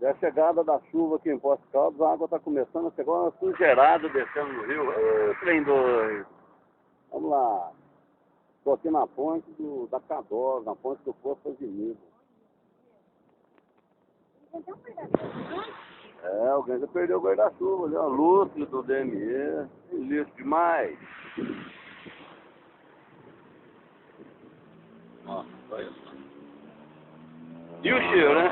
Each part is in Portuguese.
É a chegada da chuva aqui em Poços de Caldas, a água está começando a chegar uma sujeirada descendo no rio. Ô, trem doido. Vamos lá. Estou aqui na ponte da Cador, na ponte do Poço Avenida. É, alguém já perdeu o guarda-chuva ali, ó. Lúcio do DME. Lixo demais. Nossa, olha só. E o cheiro, né?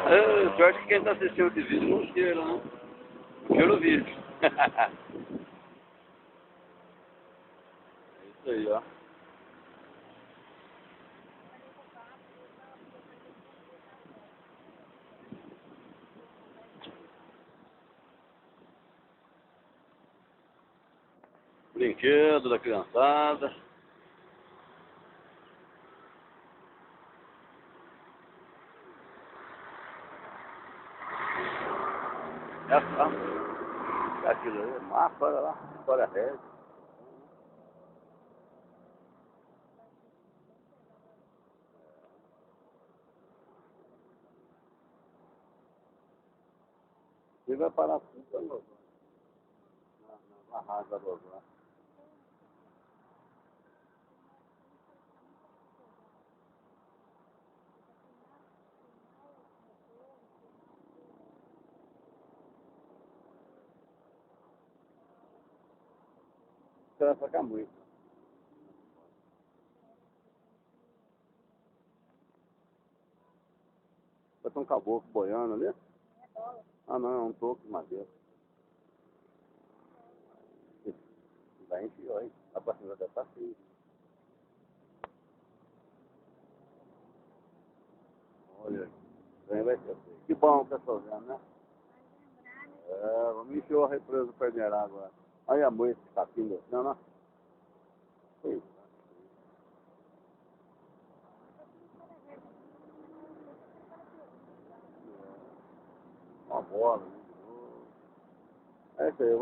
Sorte que quem está assistindo esse vídeo não cheira, né? Não cheira o vídeo. É isso aí, ó. Brinquedo da criançada. Aquilo aí, massa, olha lá, história régia. Ele vai parar tudo na rádio da Lozão. Você vai sacar muito. Vai ter um caboclo boiando ali? Ah não, é um toco de madeira. Vai encher, olha. A passagem deve estar feia. Olha, aí vai ser feio. Que bom que estou vendo, né? É, vamos encher a represa do Perneirá agora. Olha a moita que tá aqui descendo, ó. Pois é. Uma bola, né? É isso aí, vamos.